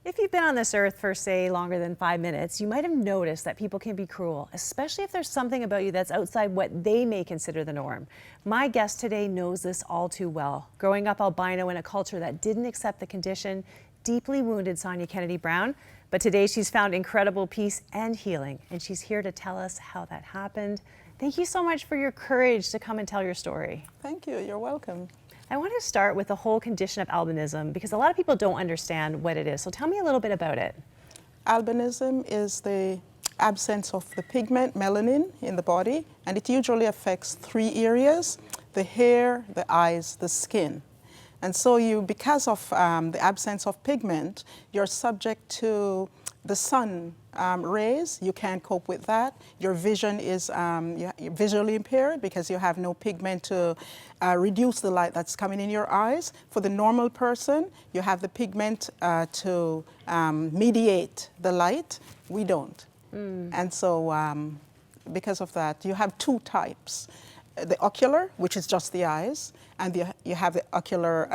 If you've been on this earth for, say, longer than 5 minutes, you might have noticed that people can be cruel, especially if there's something about you that's outside what they may consider the norm. My guest today knows this all too well. Growing up albino in a culture that didn't accept the condition deeply wounded Sonia Kennedy-Brown, but today she's found incredible peace and healing, and she's here to tell us how that happened. Thank you so much for your courage to come and tell your story. Thank you. You're welcome. I want to start with the whole condition of albinism because a lot of people don't understand what it is. So tell me a little bit about it. Albinism is the absence of the pigment melanin in the body, and it usually affects 3 areas: the hair, the eyes, the skin. And so because of the absence of pigment, you're subject to the sun rays. You can't cope with that. Your vision is you're visually impaired because you have no pigment to reduce the light that's coming in your eyes. For the normal person, you have the pigment to mediate the light. We don't. And so because of that, you have 2 types. The ocular, which is just the eyes, and you have the ocular,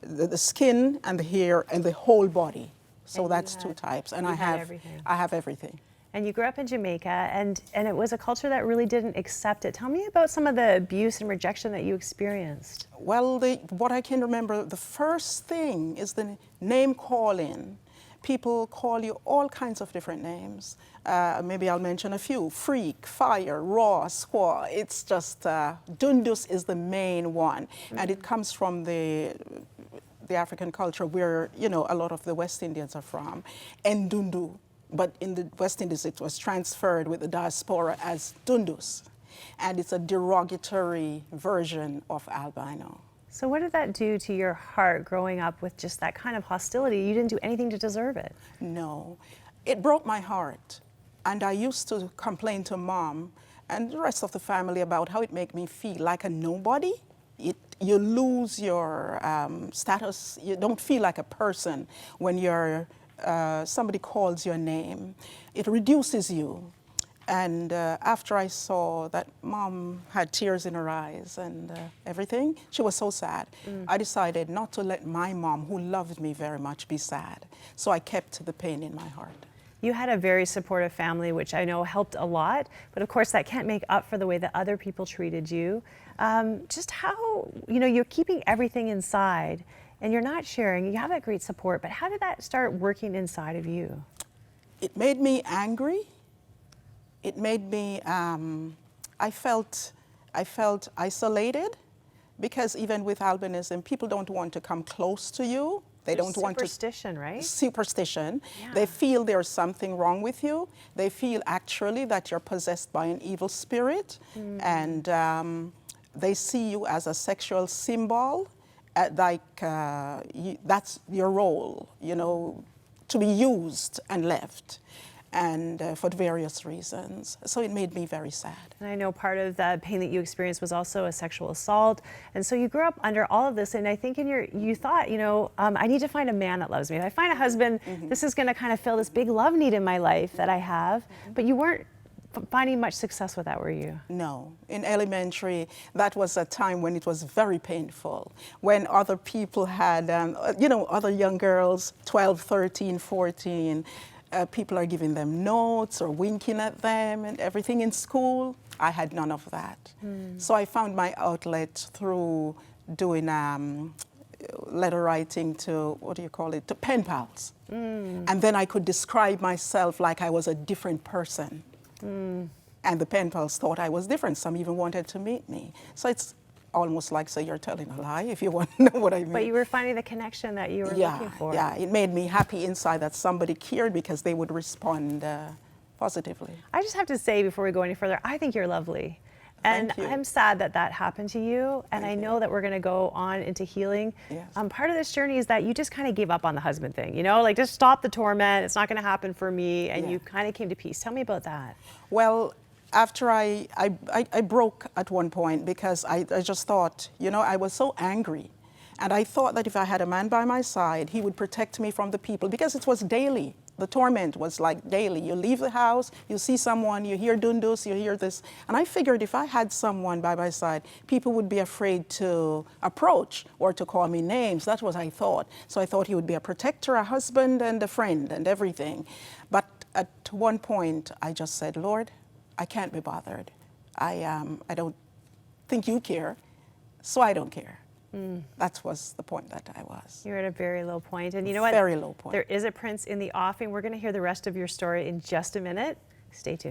the skin and the hair and the whole body. So that's 2 types, and I have everything. And you grew up in Jamaica, and it was a culture that really didn't accept it. Tell me about some of the abuse and rejection that you experienced. Well, what I can remember, the first thing is the name calling. People call you all kinds of different names. Maybe I'll mention a few: freak, fire, raw, squaw. It's just Dundus is the main one, and it comes from the African culture where, you know, a lot of the West Indians are from, and Dundu. But in the West Indies, it was transferred with the diaspora as Dundus. And it's a derogatory version of albino. So what did that do to your heart growing up with just that kind of hostility? You didn't do anything to deserve it. No, it broke my heart. And I used to complain to Mom and the rest of the family about how it made me feel like a nobody. You lose your status. You don't feel like a person when somebody calls your name. It reduces you. And after I saw that Mom had tears in her eyes and everything, she was so sad. I decided not to let my mom, who loved me very much, be sad. So I kept the pain in my heart. You had a very supportive family, which I know helped a lot, but of course that can't make up for the way that other people treated you. Just how, you know, you're keeping everything inside and you're not sharing, you have that great support, but how did that start working inside of you? It made me angry. It made me, I felt isolated because even with albinism, people don't want to come close to you. They don't want to. Superstition, right? Superstition. Yeah. They feel there's something wrong with you. They feel actually that you're possessed by an evil spirit, and they see you as a sexual symbol, that's your role, you know, to be used and left. And for various reasons. So it made me very sad. And I know part of the pain that you experienced was also a sexual assault. And so you grew up under all of this, and I think you thought, you know, I need to find a man that loves me. If I find a husband, this is gonna kind of fill this big love need in my life that I have. But you weren't finding much success with that, were you? No. In elementary, that was a time when it was very painful. When other people had, you know, other young girls, 12, 13, 14, people are giving them notes or winking at them and everything in school. I had none of that. So I found my outlet through doing letter writing to, what do you call it, to pen pals. And then I could describe myself like I was a different person. And the pen pals thought I was different. Some even wanted to meet me. So it's almost like, so you're telling a lie, if you want to know what I mean. But you were finding the connection that you were looking for. Yeah, it made me happy inside that somebody cared because they would respond positively. I just have to say before we go any further, I think you're lovely. And I'm sad that that happened to you. And I know that we're going to go on into healing. Yes. Part of this journey is that you just kind of gave up on the husband thing, you know, like just stop the torment. It's not going to happen for me. And you kind of came to peace. Tell me about that. Well, after I broke at one point because I just thought, you know, I was so angry. And I thought that if I had a man by my side, he would protect me from the people because it was daily. the torment was like daily. You leave the house, you see someone, you hear dundus, you hear this. And I figured if I had someone by my side, people would be afraid to approach or to call me names. That's what I thought. So I thought he would be a protector, a husband, and a friend, and everything. But at one point, I just said, Lord, I can't be bothered. I don't think you care, so I don't care. That was the point that I was. You're at a very low point. And you know what? Very low point. There is a prince in the offing. We're going to hear the rest of your story in just a minute. Stay tuned.